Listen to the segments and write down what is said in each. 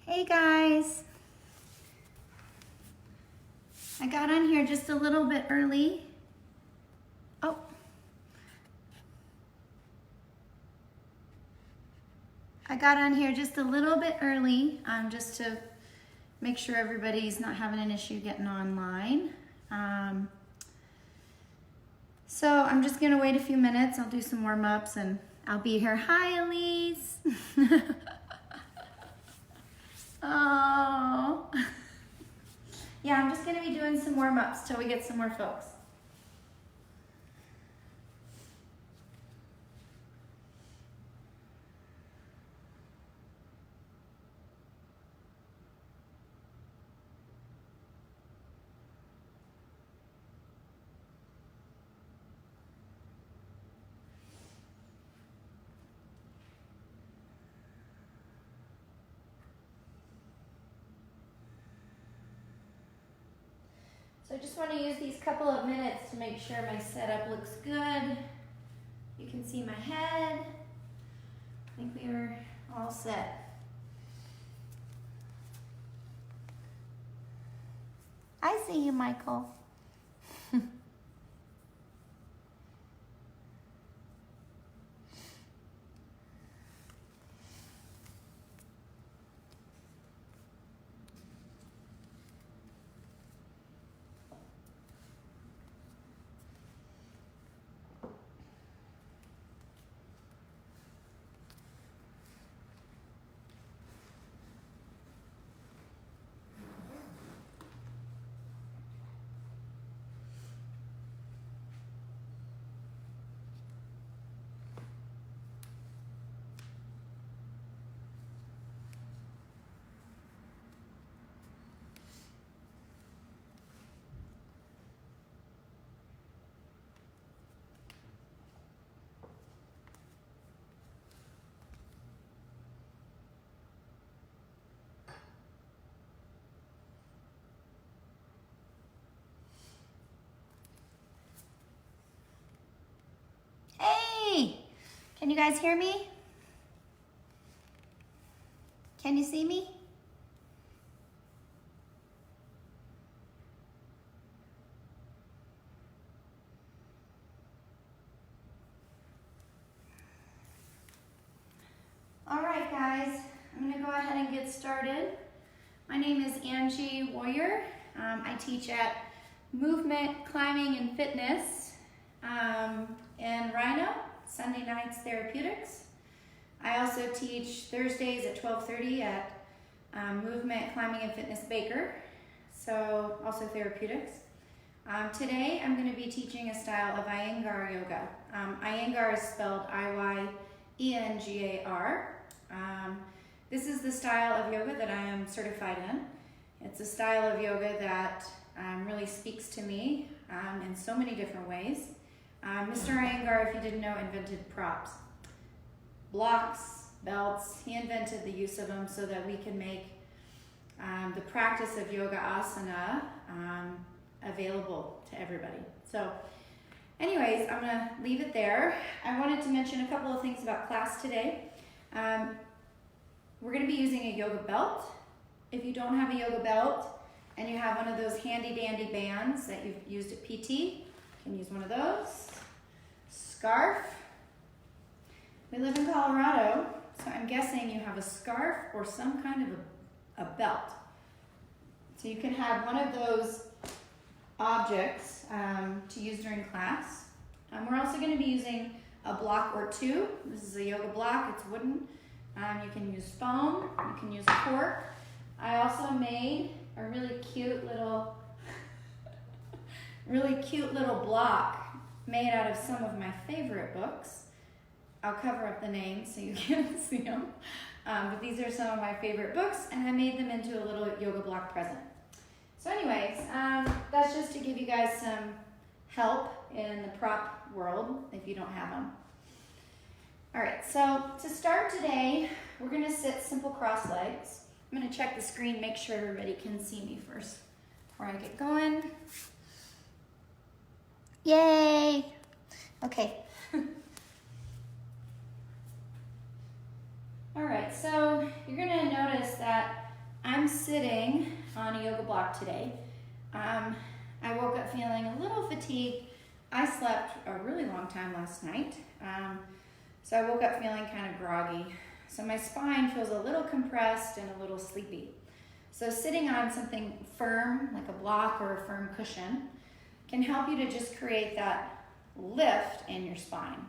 Hey guys, I got on here just a little bit early. Oh, I got on here just a little bit early just to make sure everybody's not having an issue getting online. So I'm just gonna wait a few minutes. I'll do some warm-ups and I'll be here. Hi, Elise. Oh. Yeah, I'm just gonna be doing some warm-ups till we get some more folks. So I just want to use these couple of minutes to make sure my setup looks good. You can see my head. I think we are all set. I see you, Michael. Hey, can you guys hear me? Can you see me? All right, guys, I'm gonna go ahead and get started. My name is Angie Warrior. I teach at Movement, Climbing, and Fitness in Rhino, Sunday Nights Therapeutics. I also teach Thursdays at 12:30 at Movement, Climbing, and Fitness Baker, so also therapeutics. Today I'm going to be teaching a style of Iyengar yoga. Iyengar is spelled I-Y-E-N-G-A-R. This is the style of yoga that I am certified in. It's a style of yoga that really speaks to me in so many different ways. Mr. Iyengar, if you didn't know, invented props. Blocks, belts, he invented the use of them so that we can make the practice of yoga asana available to everybody. So anyways, I'm gonna leave it there. I wanted to mention a couple of things about class today. We're gonna be using a yoga belt. If you don't have a yoga belt and you have one of those handy dandy bands that you've used at PT, you can use one of those. Scarf. We live in Colorado, so I'm guessing you have a scarf or some kind of a belt. So you can have one of those objects to use during class. We're also going to be using a block or two. This is a yoga block, it's wooden. You can use foam, you can use a cork. I also made a really cute little block made out of some of my favorite books. I'll cover up the names so you can't see them. But these are some of my favorite books, and I made them into a little yoga block present. So anyways, that's just to give you guys some help in the prop world if you don't have them. All right, so to start today, we're gonna sit simple cross legs. I'm gonna check the screen, make sure everybody can see me first before I get going. Yay! Okay. All right, so you're gonna notice that I'm sitting on a yoga block today. I woke up feeling a little fatigued. I slept a really long time last night, so I woke up feeling kind of groggy. So my spine feels a little compressed and a little sleepy. So sitting on something firm, like a block or a firm cushion, can help you to just create that lift in your spine.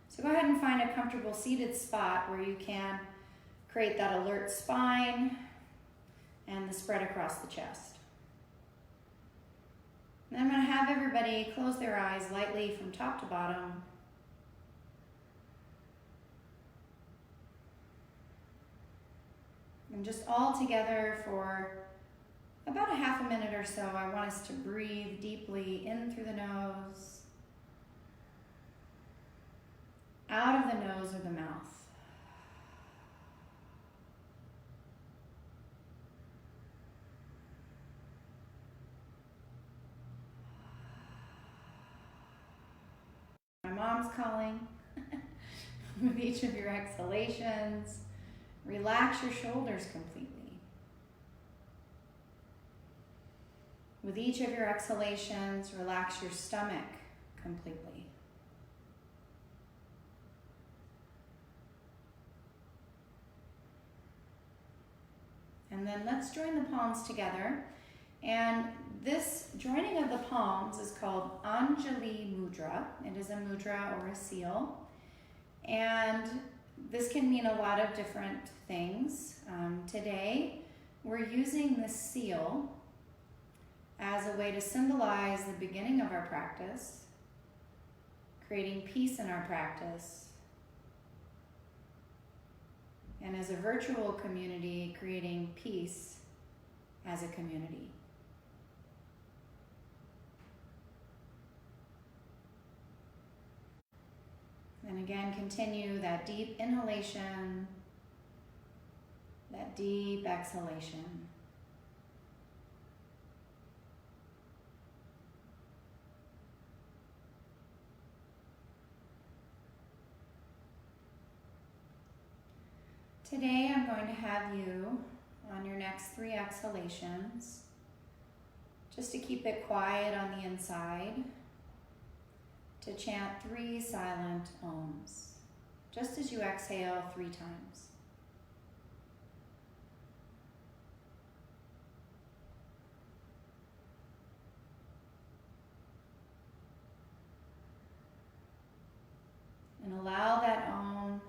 So go ahead and find a comfortable seated spot where you can create that alert spine and the spread across the chest. And I'm going to have everybody close their eyes lightly from top to bottom. And just all together for about a half a minute or so, I want us to breathe deeply in through the nose, out of the nose or the mouth. My mom's calling. With each of your exhalations, relax your shoulders completely. With each of your exhalations, relax your stomach completely. And then let's join the palms together. And this joining of the palms is called Angie mudra. It is a mudra or a seal. And this can mean a lot of different things. Today, we're using the seal as a way to symbolize the beginning of our practice, creating peace in our practice, and as a virtual community, creating peace as a community. And again, continue that deep inhalation, that deep exhalation. Today, I'm going to have you on your next 3 exhalations, just to keep it quiet on the inside, to chant 3 silent ohms, just as you exhale 3 times. And allow that om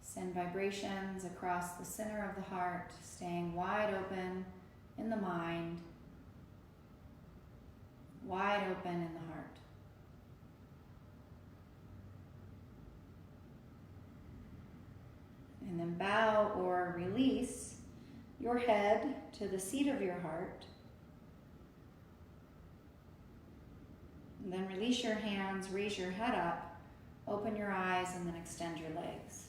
send vibrations across the center of the heart, staying wide open in the mind, wide open in the heart. And then bow or release your head to the seat of your heart. And then release your hands, raise your head up, open your eyes, and then extend your legs.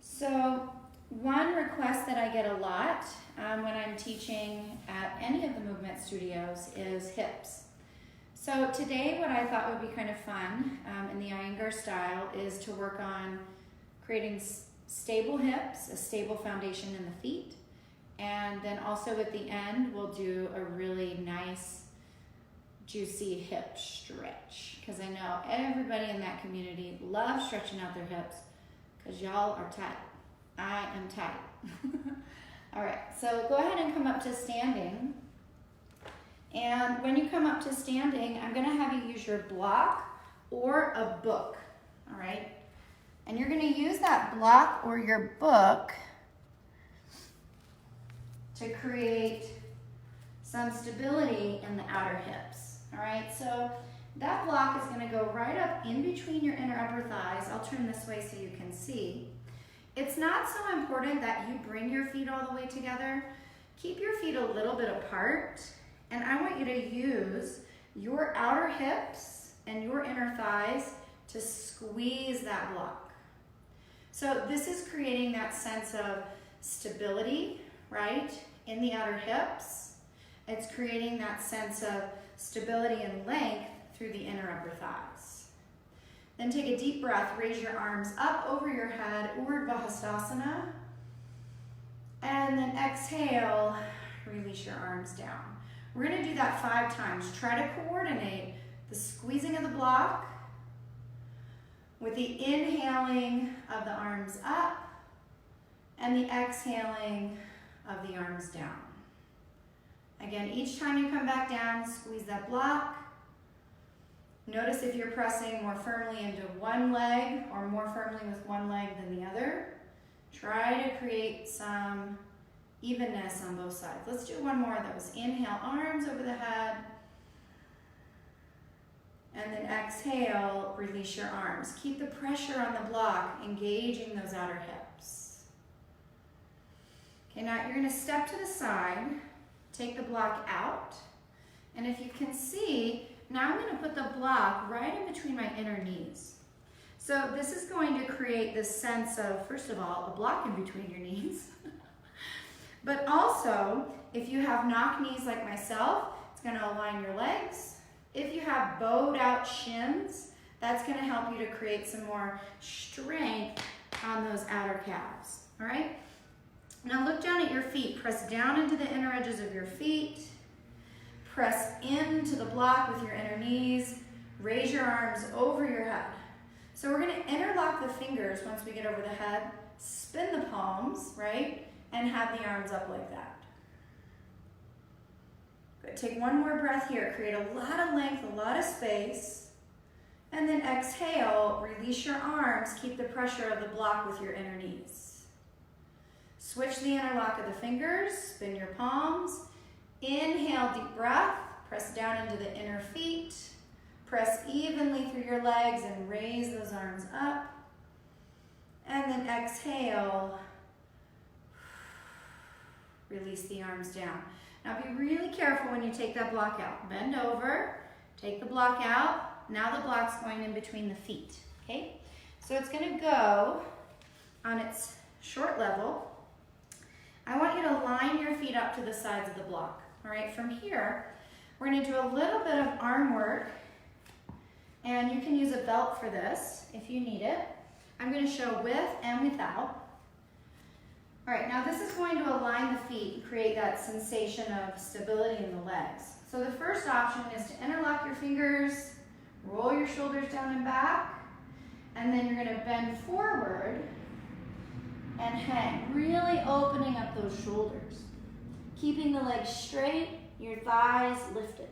So one request that I get a lot when I'm teaching at any of the movement studios is hips. So today what I thought would be kind of fun in the Iyengar style is to work on creating stable hips, a stable foundation in the feet, and then also at the end we'll do a really nice juicy hip stretch, because I know everybody in that community loves stretching out their hips because y'all are tight. I am tight. All right, so go ahead and come up to standing. And when you come up to standing, I'm gonna have you use your block or a book, all right? And you're gonna use that block or your book to create some stability in the outer hips, all right? So that block is gonna go right up in between your inner upper thighs. I'll turn this way so you can see. It's not so important that you bring your feet all the way together. Keep your feet a little bit apart, and I want you to use your outer hips and your inner thighs to squeeze that block. So this is creating that sense of stability, right, in the outer hips. It's creating that sense of stability and length through the inner upper thighs. Then take a deep breath, raise your arms up over your head, Urdhva Hastasana. And then exhale, release your arms down. We're gonna do that 5 times. Try to coordinate the squeezing of the block with the inhaling of the arms up and the exhaling of the arms down. Again, each time you come back down, squeeze that block. Notice if you're pressing more firmly into one leg or more firmly with one leg than the other. Try to create some evenness on both sides. Let's do one more of those. Inhale, arms over the head. And then exhale, release your arms. Keep the pressure on the block, engaging those outer hips. Okay, now you're gonna step to the side, take the block out, and if you can see, now I'm gonna put the block right in between my inner knees. So this is going to create this sense of, first of all, a block in between your knees. But also, if you have knock knees like myself, it's gonna align your legs. If you have bowed out shins, that's gonna help you to create some more strength on those outer calves, all right? Now look down at your feet. Press down into the inner edges of your feet. Press into the block with your inner knees. Raise your arms over your head. So we're gonna interlock the fingers once we get over the head, spin the palms, right? And have the arms up like that. Good, take one more breath here. Create a lot of length, a lot of space. And then exhale, release your arms. Keep the pressure of the block with your inner knees. Switch the interlock of the fingers, spin your palms. Inhale, deep breath. Press down into the inner feet. Press evenly through your legs and raise those arms up. And then exhale, release the arms down. Now be really careful when you take that block out. Bend over, take the block out. Now the block's going in between the feet, okay? So it's gonna go on its short level. I want you to line your feet up to the sides of the block, all right? From here, we're gonna do a little bit of arm work, and you can use a belt for this if you need it. I'm gonna show with and without. All right, now this is going to align the feet and create that sensation of stability in the legs. So the first option is to interlock your fingers, roll your shoulders down and back, and then you're gonna bend forward and hang, really opening up those shoulders. Keeping the legs straight, your thighs lifted.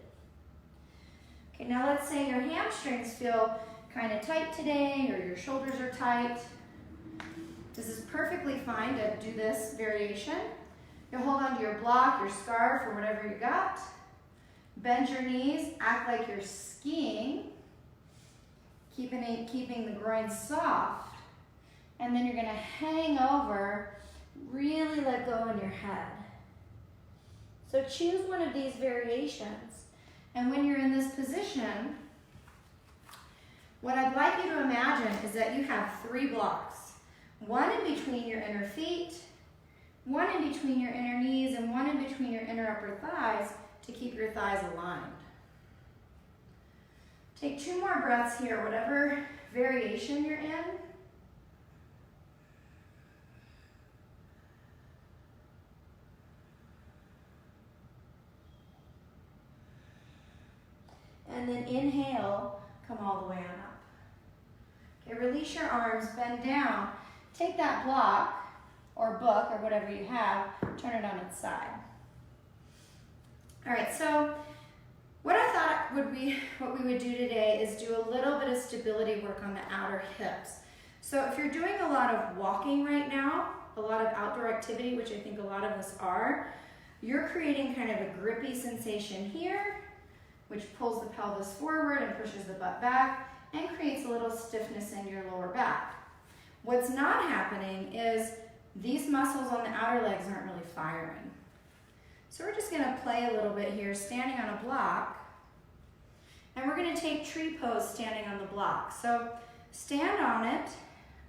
Okay, now let's say your hamstrings feel kind of tight today, or your shoulders are tight. This is perfectly fine to do this variation. You'll hold onto your block, your scarf, or whatever you got. Bend your knees, act like you're skiing, keeping the groin soft. And then you're gonna hang over, really let go in your head. So choose one of these variations. And when you're in this position, what I'd like you to imagine is that you have 3 blocks. One in between your inner feet, one in between your inner knees, and one in between your inner upper thighs to keep your thighs aligned. Take 2 more breaths here, whatever variation you're in. And then inhale, come all the way on up. Okay, release your arms, bend down. Take that block or book or whatever you have, turn it on its side. All right, so what I thought what we would do today is do a little bit of stability work on the outer hips. So if you're doing a lot of walking right now, a lot of outdoor activity, which I think a lot of us are, you're creating kind of a grippy sensation here, which pulls the pelvis forward and pushes the butt back and creates a little stiffness in your lower back. What's not happening is these muscles on the outer legs aren't really firing. So we're just gonna play a little bit here, standing on a block, and we're gonna take tree pose standing on the block. So stand on it,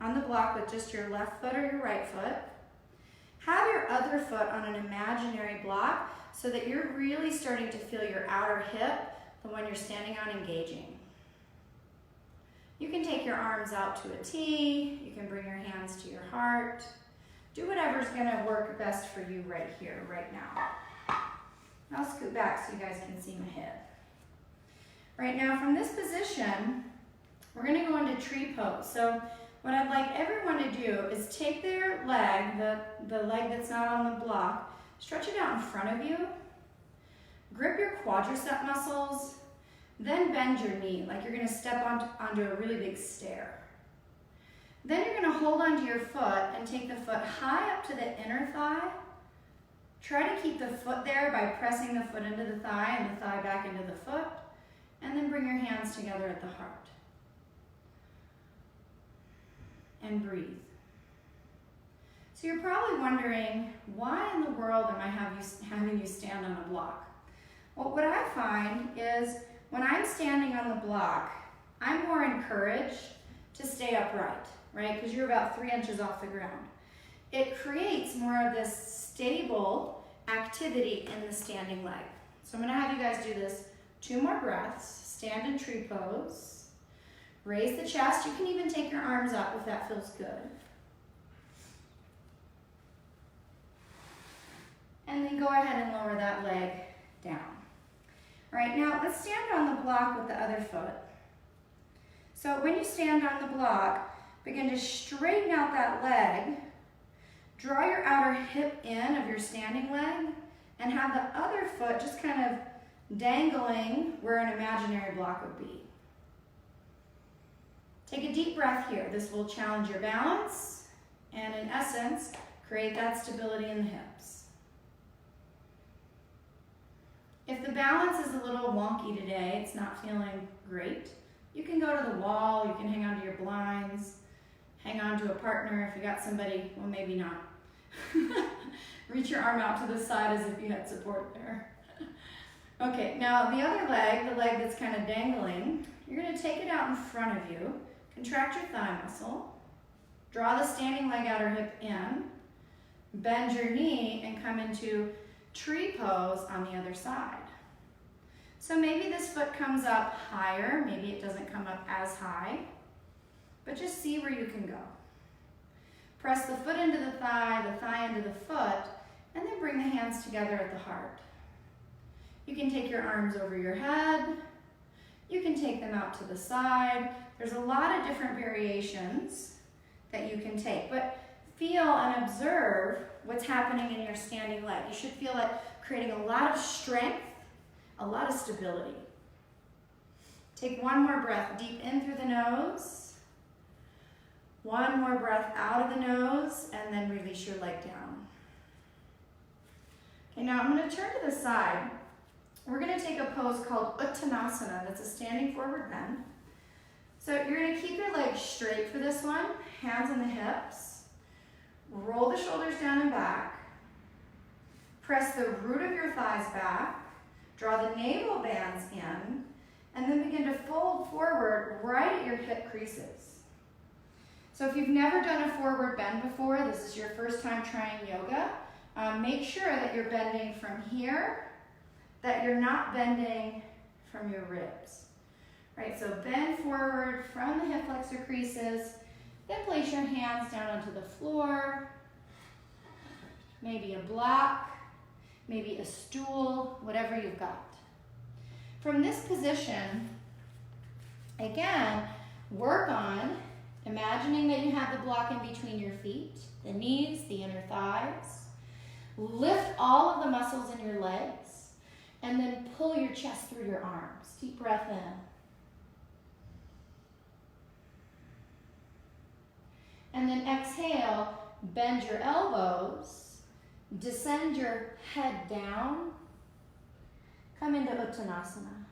on the block with just your left foot or your right foot. Have your other foot on an imaginary block so that you're really starting to feel your outer hip, the one you're standing on, engaging. You can take your arms out to a T, you can bring your hands to your heart, Do whatever's gonna work best for you right here, right now. I'll scoot back so you guys can see my head. Right now, from this position, we're gonna go into tree pose. So what I'd like everyone to do is take their leg, the leg that's not on the block, stretch it out in front of you, grip your quadricep muscles, then bend your knee like you're gonna step onto a really big stair. Then you're gonna hold onto your foot and take the foot high up to the inner thigh. Try to keep the foot there by pressing the foot into the thigh and the thigh back into the foot, and then bring your hands together at the heart. And breathe. So you're probably wondering, why in the world am I having you stand on a block? Well, what I find is when I'm standing on the block, I'm more encouraged to stay upright, right? Because you're about 3 inches off the ground. It creates more of this stable activity in the standing leg. So I'm gonna have you guys do this 2 more breaths. Stand in tree pose. Raise the chest. You can even take your arms up if that feels good. And then go ahead and lower that leg down. All right, now let's stand on the block with the other foot. So when you stand on the block, begin to straighten out that leg. Draw your outer hip in of your standing leg and have the other foot just kind of dangling where an imaginary block would be. Take a deep breath here. This will challenge your balance and in essence, create that stability in the hips. If the balance is a little wonky today, it's not feeling great, you can go to the wall, you can hang onto your blinds, hang on to a partner if you got somebody, well maybe not. Reach your arm out to the side as if you had support there. Okay, now the other leg, the leg that's kind of dangling, you're gonna take it out in front of you, contract your thigh muscle, draw the standing leg outer hip in, bend your knee and come into tree pose on the other side. So maybe this foot comes up higher, maybe it doesn't come up as high, but just see where you can go. Press the foot into the thigh into the foot, and then bring the hands together at the heart. You can take your arms over your head, you can take them out to the side. There's a lot of different variations that you can take, but feel and observe what's happening in your standing leg. You should feel it creating a lot of strength, a lot of stability. Take one more breath deep in through the nose. One more breath out of the nose, and then release your leg down. Okay, now I'm going to turn to the side. We're going to take a pose called Uttanasana. That's a standing forward bend. So you're going to keep your legs straight for this one, hands on the hips. Roll the shoulders down and back. Press the root of your thighs back. Draw the navel bands in, and then begin to fold forward right at your hip creases. So if you've never done a forward bend before, this is your first time trying yoga, make sure that you're bending from here, that you're not bending from your ribs. Right, so bend forward from the hip flexor creases, then place your hands down onto the floor, maybe a block, maybe a stool, whatever you've got. From this position, again, work on imagining that you have the block in between your feet, the knees, the inner thighs. Lift all of the muscles in your legs, and then pull your chest through your arms. Deep breath in. And then exhale, bend your elbows, descend your head down, come into Uttanasana.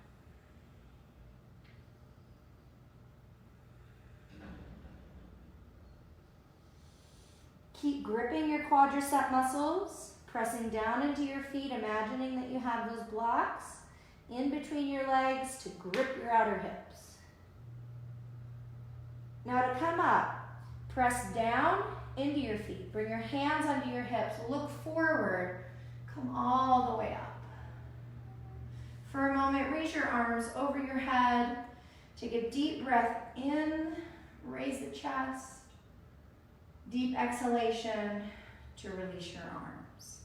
Keep gripping your quadricep muscles, pressing down into your feet, imagining that you have those blocks in between your legs to grip your outer hips. Now to come up, press down into your feet. Bring your hands onto your hips. Look forward. Come all the way up. For a moment, raise your arms over your head. Take a deep breath in. Raise the chest. Deep exhalation. to release your arms.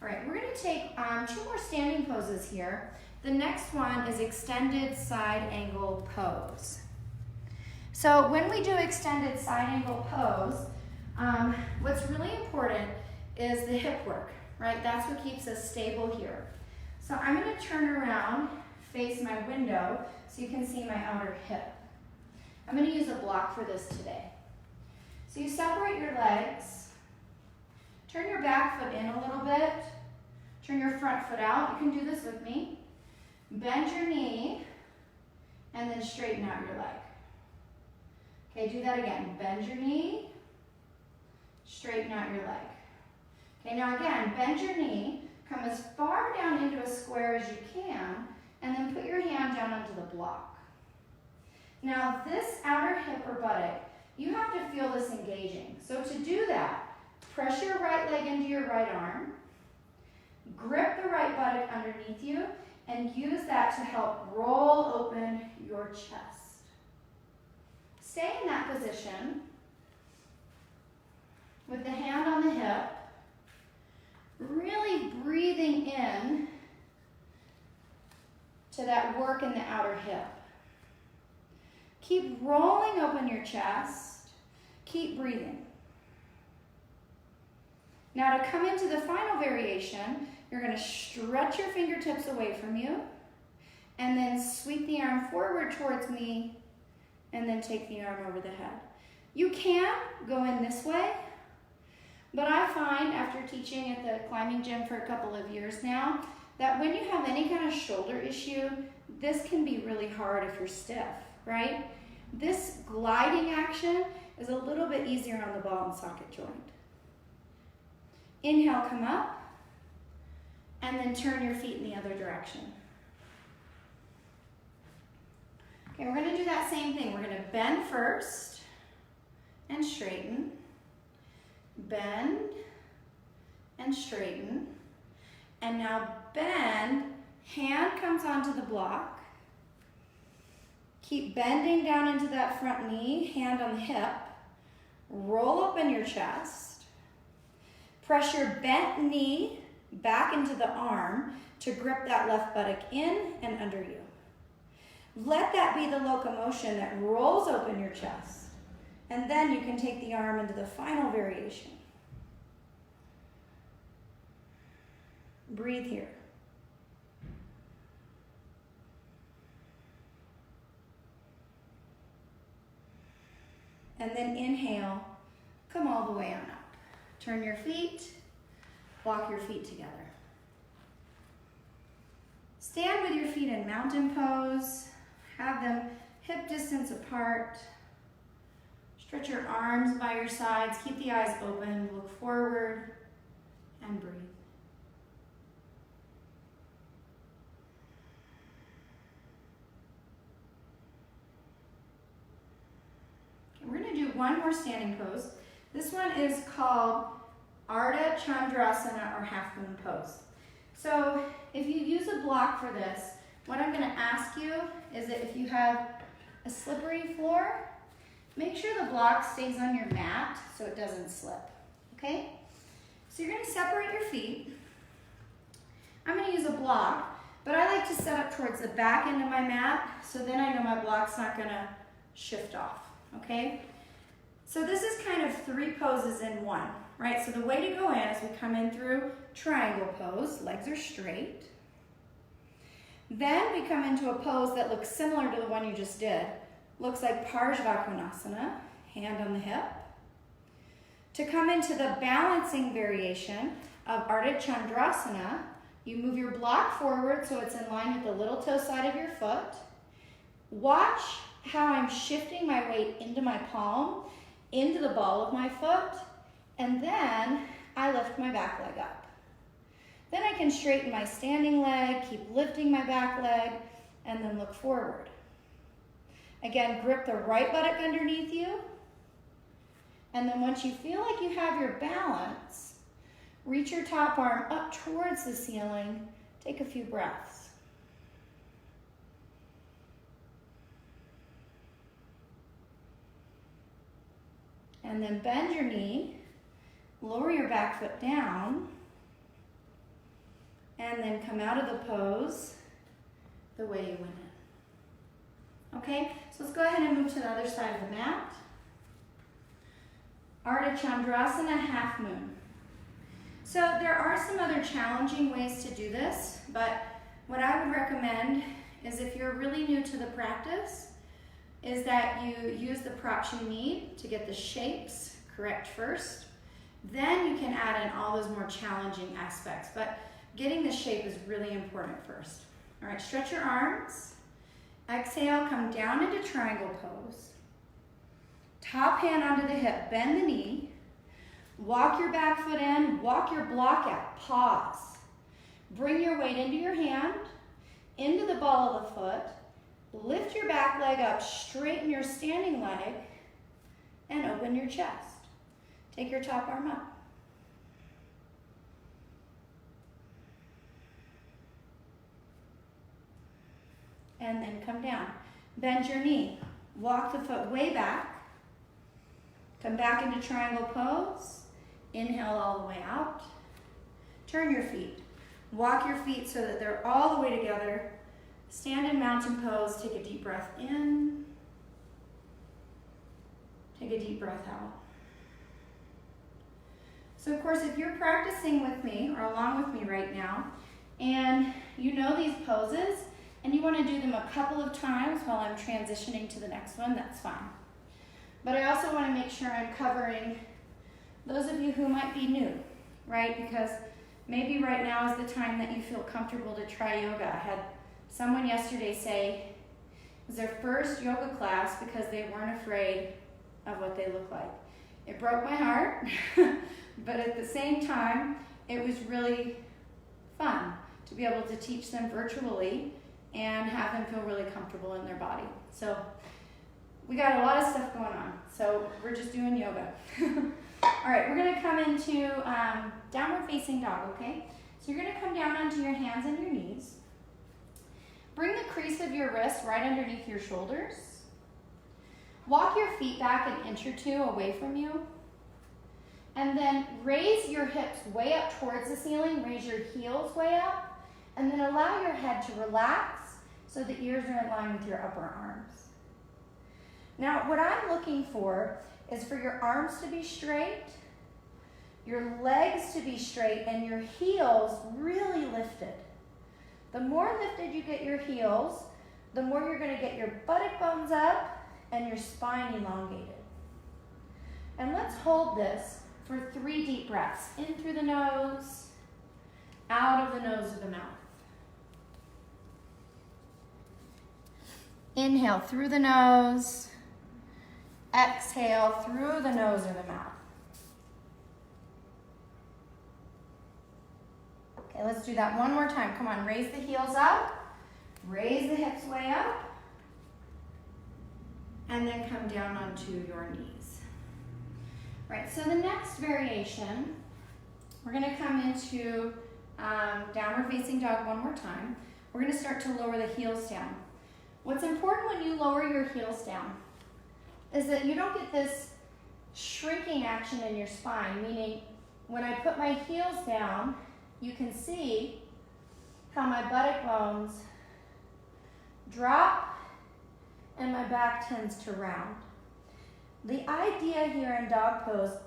All right, we're going to take 2 more standing poses here. The next one is extended side angle pose. So when we do extended side angle pose, what's really important is the hip work, right? That's what keeps us stable here. So I'm going to turn around, face my window, so you can see my outer hip. I'm going to use a block for this today. So you separate your legs, turn your back foot in a little bit, turn your front foot out. You can do this with me. Bend your knee, and then straighten out your leg. Okay, do that again. Bend your knee, straighten out your leg. Okay, now again, bend your knee, come as far down into a square as you can, and then put your hand down onto the block. Now this outer hip or buttock, you have to feel this engaging. So to do that, press your right leg into your right arm, grip the right buttock underneath you, and use that to help roll open your chest. Stay in that position with the hand on the hip, really breathing in to that work in the outer hip. Keep rolling open your chest. Keep breathing. Now to come into the final variation, you're going to stretch your fingertips away from you and then sweep the arm forward towards me and then take the arm over the head. You can go in this way, but I find after teaching at the climbing gym for a couple of years now that when you have any kind of shoulder issue, this can be really hard if you're stiff, right? This gliding action is a little bit easier on the ball and socket joint. Inhale, come up, and then turn your feet in the other direction. Okay, we're going to do that same thing. We're going to bend first and straighten. Bend and straighten. And now bend, hand comes onto the block. Keep bending down into that front knee, hand on the hip. Roll open your chest. Press your bent knee back into the arm to grip that left buttock in and under you. Let that be the locomotion that rolls open your chest. And then you can take the arm into the final variation. Breathe here. And then inhale, come all the way on up. Turn your feet, walk your feet together. Stand with your feet in mountain pose. Have them hip distance apart. Stretch your arms by your sides. Keep the eyes open. Look forward and breathe. Okay, we're going to do one more standing pose. This one is called Ardha Chandrasana or half moon pose. So if you use a block for this, what I'm going to ask you is that if you have a slippery floor, make sure the block stays on your mat so it doesn't slip, okay? So you're going to separate your feet. I'm going to use a block, but I like to set up towards the back end of my mat so then I know my block's not going to shift off, okay? So this is kind of 3 poses in one, right? So the way to go in is we come in through triangle pose, legs are straight. Then we come into a pose that looks similar to the one you just did. Looks like Parsvakonasana, hand on the hip. To come into the balancing variation of Ardha Chandrasana, you move your block forward so it's in line with the little toe side of your foot. Watch how I'm shifting my weight into my palm, into the ball of my foot, and then I lift my back leg up. Then I can straighten my standing leg, keep lifting my back leg, and then look forward. Again, grip the right buttock underneath you. And then once you feel like you have your balance, reach your top arm up towards the ceiling. Take a few breaths. And then bend your knee, your back foot down, and then come out of the pose the way you went in. Okay, so let's go ahead and move to the other side of the mat. Ardha Chandrasana, half moon. So there are some other challenging ways to do this, but what I would recommend is, if you're really new to the practice, is that you use the props you need to get the shapes correct first. Then you can add in all those more challenging aspects, but getting the shape is really important first. All right, stretch your arms. Exhale, come down into triangle pose. Top hand onto the hip, bend the knee. Walk your back foot in, walk your block out, pause. Bring your weight into your hand, into the ball of the foot. Lift your back leg up, straighten your standing leg, and open your chest. Take your top arm up. And then come down. Bend your knee. Walk the foot way back. Come back into triangle pose. Inhale all the way out. Turn your feet. Walk your feet so that they're all the way together. Stand in mountain pose. Take a deep breath in. Take a deep breath out. So of course, if you're practicing with me or along with me right now, and you know these poses, and you want to do them a couple of times while I'm transitioning to the next one, that's fine. But I also want to make sure I'm covering those of you who might be new, right? Because maybe right now is the time that you feel comfortable to try yoga. I had someone yesterday say it was their first yoga class because they weren't afraid of what they look like. It broke my heart, but at the same time, it was really fun to be able to teach them virtually and have them feel really comfortable in their body. So we got a lot of stuff going on. So we're just doing yoga. All right, we're gonna come into downward facing dog, okay? So you're gonna come down onto your hands and your knees. Bring the crease of your wrist right underneath your shoulders. Walk your feet back an inch or two away from you. And then raise your hips way up towards the ceiling, raise your heels way up, and then allow your head to relax so the ears are in line with your upper arms. Now, what I'm looking for is for your arms to be straight, your legs to be straight, and your heels really lifted. The more lifted you get your heels, the more you're going to get your buttock bones up and your spine elongated. And let's hold this for 3 deep breaths. In through the nose, out of the nose of the mouth. Inhale through the nose. Exhale through the nose or the mouth. Okay, let's do that one more time. Come on, raise the heels up. Raise the hips way up. And then come down onto your knees. Right, so the next variation, we're gonna come into downward facing dog one more time. We're gonna start to lower the heels down. What's important when you lower your heels down is that you don't get this shrinking action in your spine, meaning when I put my heels down, you can see how my buttock bones drop and my back tends to round. The idea here in dog pose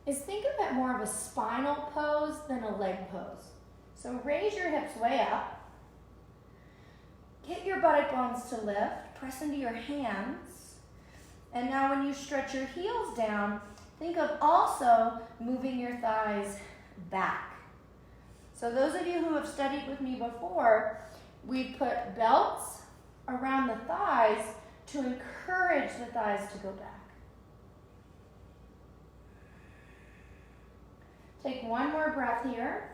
is think of it more of a spinal pose than a leg pose. So raise your hips way up. Get your buttock bones to lift, press into your hands. And now when you stretch your heels down, think of also moving your thighs back. So those of you who have studied with me before, we put belts around the thighs to encourage the thighs to go back. Take one more breath here.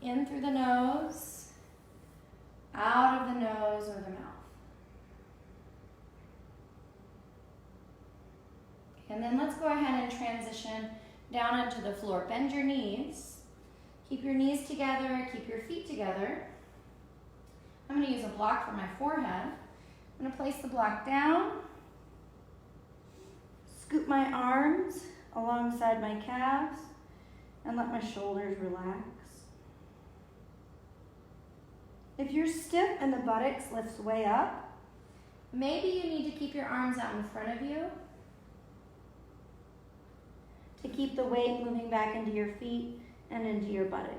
In through the nose, out of the nose or the mouth. And then let's go ahead and transition down onto the floor. Bend your knees. Keep your knees together, keep your feet together. I'm going to use a block for my forehead. I'm going to place the block down. Scoop my arms alongside my calves. and let my shoulders relax. If you're stiff and the buttocks lifts way up, maybe you need to keep your arms out in front of you to keep the weight moving back into your feet and into your buttocks.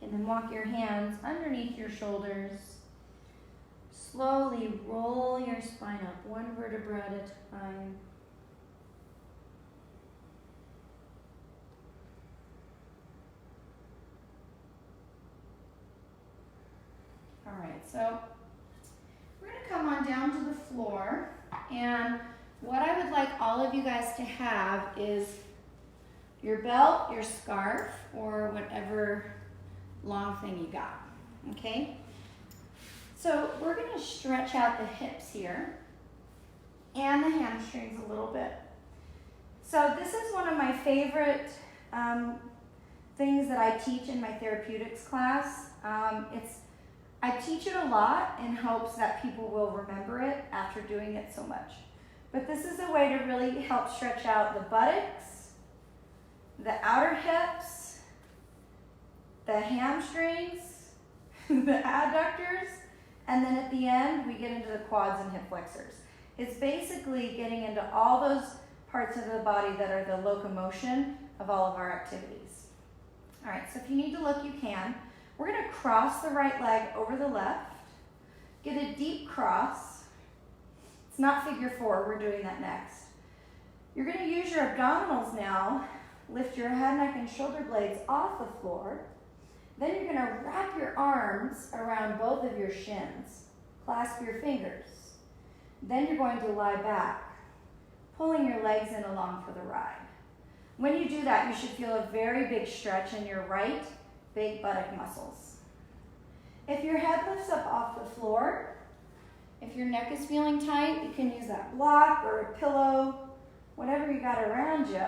And then walk your hands underneath your shoulders. Slowly roll your spine up, one vertebra at a time. All right, so we're going to come on down to the floor, and what I would like all of you guys to have is your belt, your scarf, or whatever long thing you got, okay? So we're going to stretch out the hips here and the hamstrings a little bit. So this is one of my favorite things that I teach in my therapeutics class. I teach it a lot in hopes that people will remember it after doing it so much. But this is a way to really help stretch out the buttocks, the outer hips, the hamstrings, the adductors, and then at the end, we get into the quads and hip flexors. It's basically getting into all those parts of the body that are the locomotion of all of our activities. All right, so if you need to look, you can. We're gonna cross the right leg over the left, get a deep cross. It's not figure four, we're doing that next. You're gonna use your abdominals now, lift your head, neck, and shoulder blades off the floor. Then you're gonna wrap your arms around both of your shins. Clasp your fingers. Then you're going to lie back, pulling your legs in along for the ride. When you do that, you should feel a very big stretch in your right big buttock muscles. If your head lifts up off the floor, if your neck is feeling tight, you can use that block or a pillow, whatever you got around you,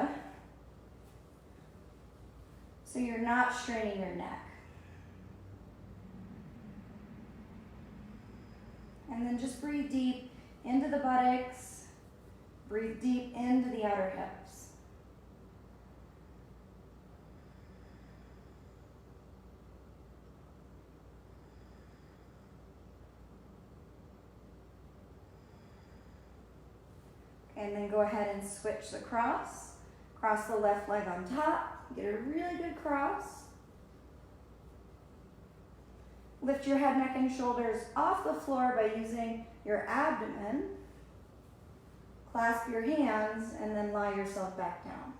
so you're not straining your neck. And then just breathe deep into the buttocks, breathe deep into the outer hips. And then go ahead and switch the cross. Cross the left leg on top, get a really good cross. Lift your head, neck, and shoulders off the floor by using your abdomen. Clasp your hands and then lie yourself back down.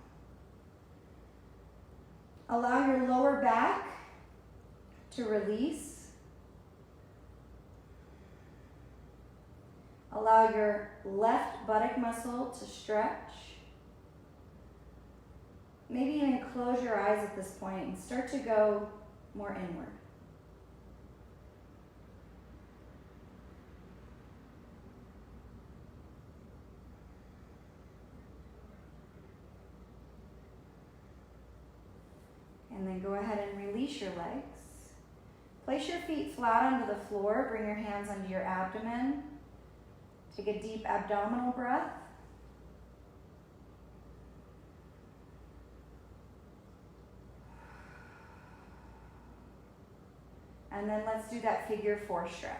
Allow your lower back to release. Allow your left buttock muscle to stretch. Maybe even close your eyes at this point and start to go more inward. And then go ahead and release your legs. Place your feet flat onto the floor. Bring your hands under your abdomen. Take a deep abdominal breath. And then let's do that figure four stretch.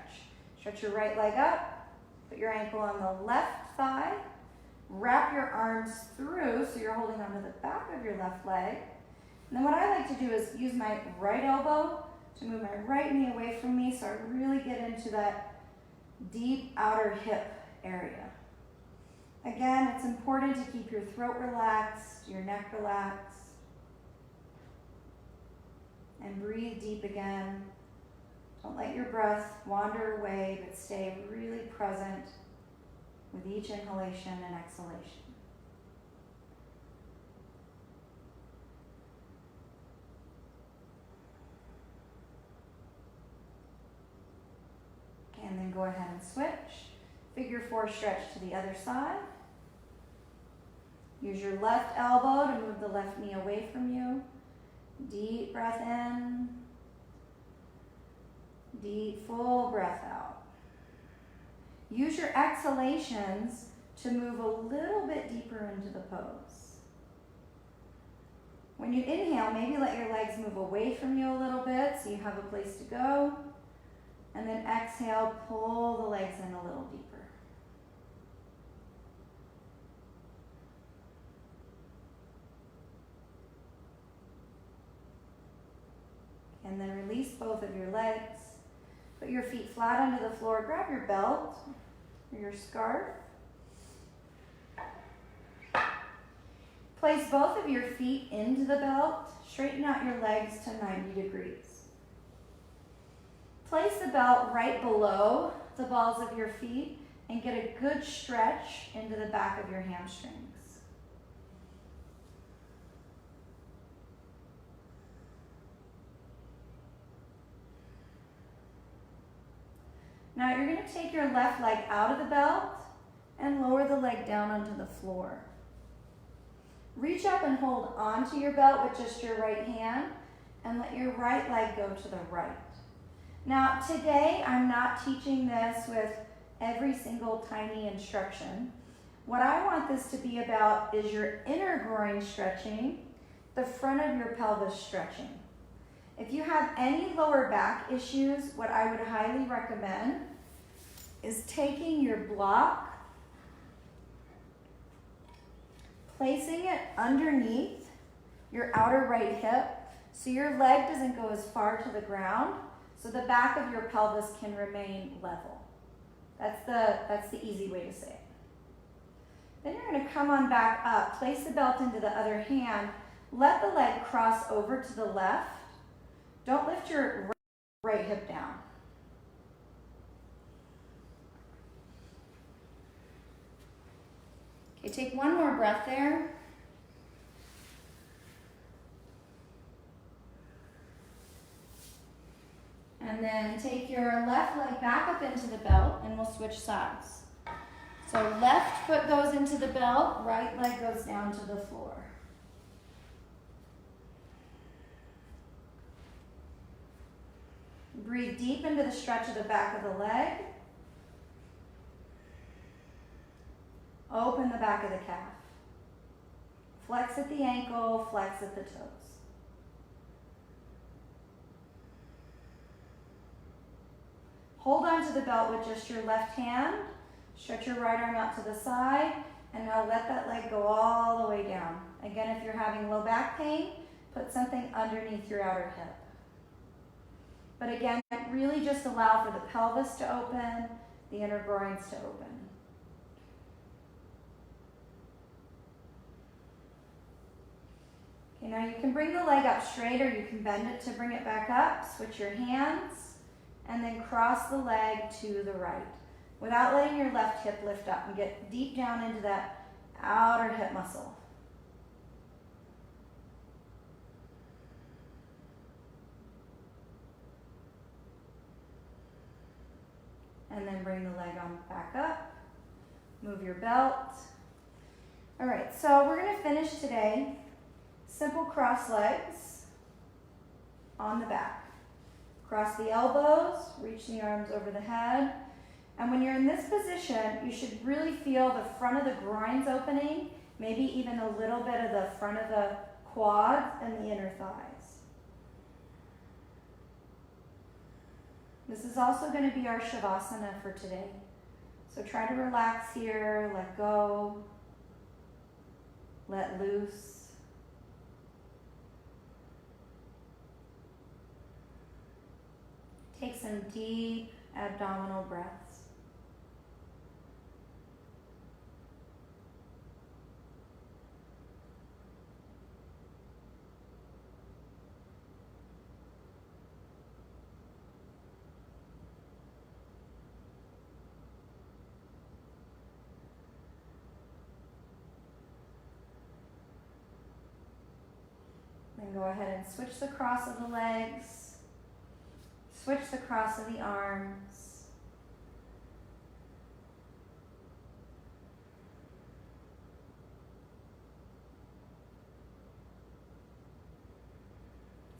Stretch your right leg up. Put your ankle on the left thigh. Wrap your arms through so you're holding onto the back of your left leg. And then what I like to do is use my right elbow to move my right knee away from me so I really get into that deep outer hip area. Again, it's important to keep your throat relaxed, your neck relaxed. And breathe deep again. Don't let your breath wander away, but stay really present with each inhalation and exhalation. And then go ahead and switch. Figure four stretch to the other side. Use your left elbow to move the left knee away from you. Deep breath in. Deep, full breath out. Use your exhalations to move a little bit deeper into the pose. When you inhale, maybe let your legs move away from you a little bit so you have a place to go. And then exhale, pull the legs in a little deeper. And then release both of your legs. Put your feet flat onto the floor. Grab your belt or your scarf. Place both of your feet into the belt. Straighten out your legs to 90 degrees. Place the belt right below the balls of your feet and get a good stretch into the back of your hamstrings. Now you're going to take your left leg out of the belt and lower the leg down onto the floor. Reach up and hold onto your belt with just your right hand and let your right leg go to the right. Now today I'm not teaching this with every single tiny instruction. What I want this to be about is your inner groin stretching, the front of your pelvis stretching. If you have any lower back issues, what I would highly recommend is taking your block, placing it underneath your outer right hip so your leg doesn't go as far to the ground, so the back of your pelvis can remain level. That's the easy way to say it. Then you're going to come on back up, place the belt into the other hand, let the leg cross over to the left. Don't lift your right hip down. Okay, take one more breath there. And then take your left leg back up into the belt and we'll switch sides. So left foot goes into the belt, right leg goes down to the floor. Breathe deep into the stretch of the back of the leg. Open the back of the calf. Flex at the ankle, flex at the toes. Hold on to the belt with just your left hand. Stretch your right arm out to the side, and now let that leg go all the way down. Again, if you're having low back pain, put something underneath your outer hip. But again, really just allow for the pelvis to open, the inner groins to open. Okay, now you can bring the leg up straight or you can bend it to bring it back up. Switch your hands and then cross the leg to the right without letting your left hip lift up, and get deep down into that outer hip muscle. And then bring the leg on back up. Move your belt. All right, so we're going to finish today. Simple cross legs on the back. Cross the elbows, reach the arms over the head. And when you're in this position, you should really feel the front of the groins opening, maybe even a little bit of the front of the quads and the inner thighs. This is also going to be our Shavasana for today. So try to relax here, let go, let loose. Take some deep abdominal breaths. Then go ahead and switch the cross of the legs. Switch the cross of the arms.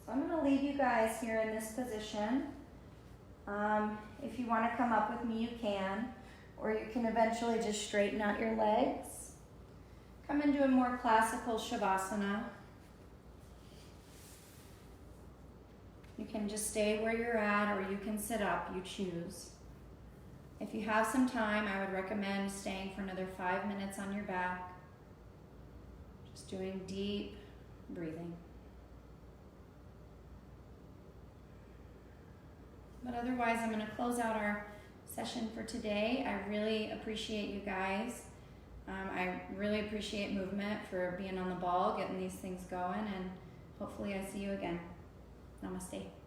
So I'm going to leave you guys here in this position. If you want to come up with me, you can, or you can eventually just straighten out your legs. Come into a more classical Shavasana. You can just stay where you're at, or you can sit up, you choose. If you have some time, I would recommend staying for another 5 minutes on your back. Just doing deep breathing. But otherwise, I'm going to close out our session for today. I really appreciate you guys. I really appreciate movement for being on the ball, getting these things going, and hopefully I see you again. Namaste.